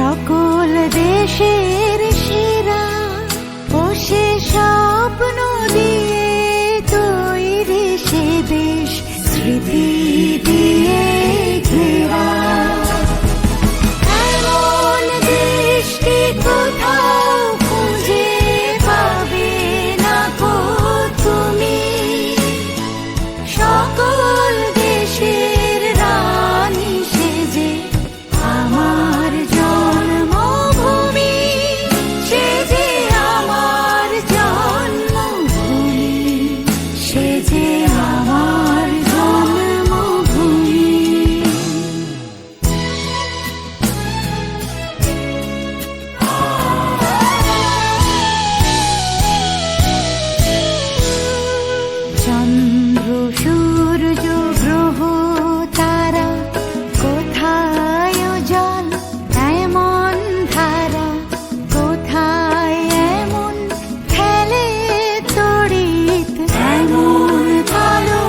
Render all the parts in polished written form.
সকল দেশের সেরা ও সে স্বপ্ন দিয়ে তৈরি সে দেশ স্মৃতি দিয়ে ঘেরা। এমন দেশটি কোথাও খুঁজে পাবে না গো তুমি, সকল দেশের রানী সেজে আমার জন্মভূমি, সেজে আমার জন্মভূমি, সেজে আমার জন্মভূমি। চন্দ্র সূর্য গ্রহ তারা কোথায় জল এমন ধারা, কোথায় এমন খেলে তড়িৎ এমন কালো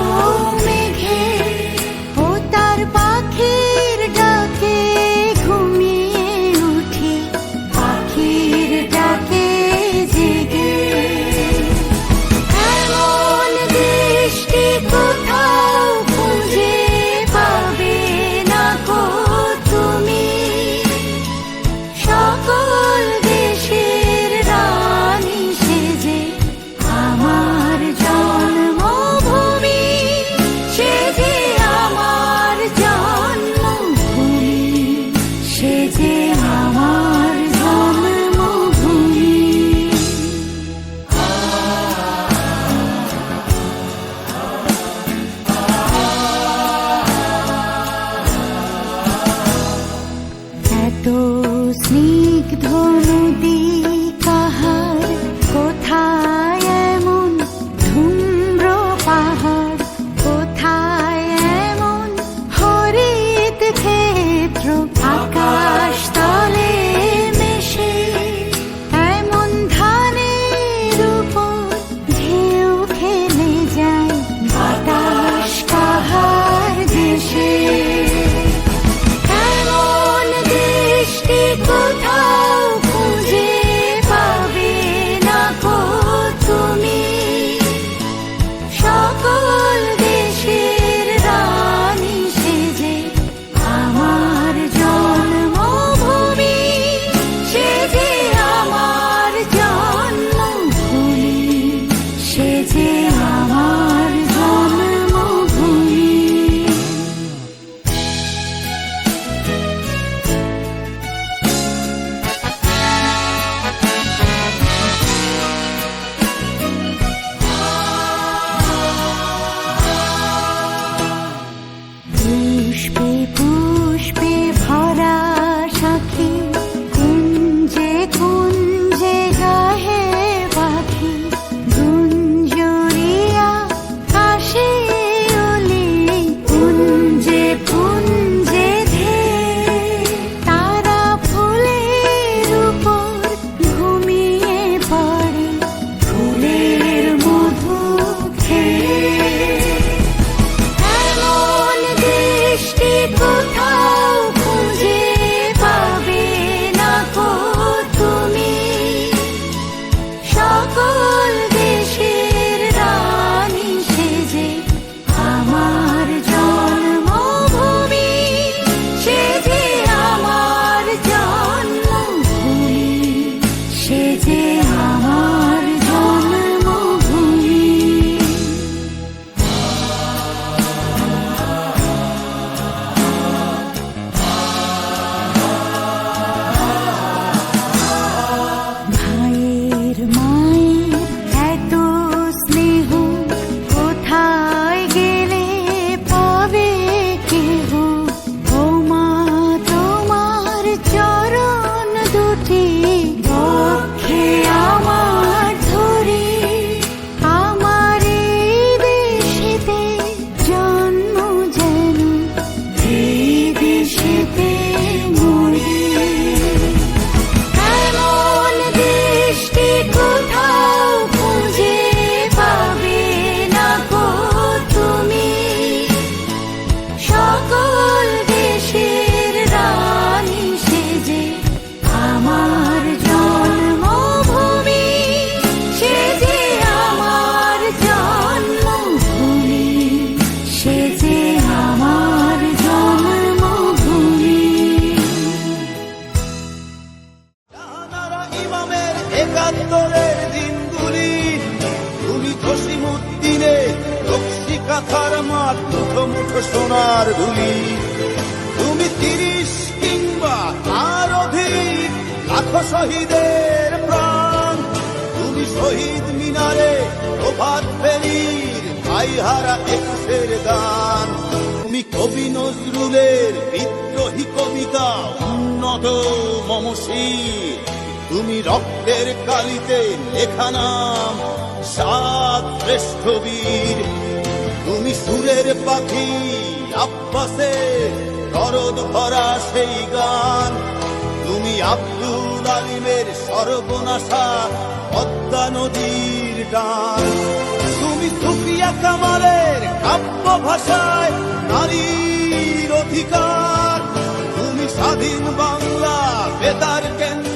মেঘে, ও তার পাখির ডাকে ঘুমিয়ে উঠি, পাখির ডাকে জেগে। এমন দেশটি কোথাও খুঁজে পাবে না গো তুমি, সকল দেশের রানী সেজে আমার জন্মভূমি, সেজে আমার জন্মভূমি, সেজে আমার জন্মভূমি। এত স্নিগ্ধ নদী কাহার, কোথায় এমন ধূম্র পাহাড়, কোথায় এমন হরিত ক্ষেত্র, আকাশ তলে মেশে এমন ধানের উপর ঢেউ খেলে যায় বাতাস কাহার দেশে। এমন দেশটি কোথাও খুঁজে পাবে না গো তুমি, সকল দেশের রানী সেজে আমার জন্মভূমি, সেজে আমার জন্মভূমি, সেজে আমার জন্মভূমি। একাত্তরের দিনগুলি, তুমি জসিমউদ্দিনের রক্সি কাঁথার মাঠ, মুঠো মুঠো সোনার ধুলি। তুমি 30 কিংবা তার অধিক লাখো শহীদের প্রাণ, তুমি শহীদ মিনারে প্রভাত ফেরির ভাইহারা 21-এর গান। তুমি কবি নজরুলের বিদ্রোহী কবিতা উন্নত মমশীর, তুমি রক্তের কালিতে লেখা নাম 7 শ্রেষ্ঠ বীর। তুমি সুরের পাখি আব্বাসের দরদ ভরা সেই গান, তুমি আব্দুল আলিমের সর্বনাশা পদ্মা নদীর টান। তুমি সুফিয়া কামালের কাব্য ভাষায় নারীর অধিকার, তুমি স্বাধীন বাংলা বেতার কেন্দ্র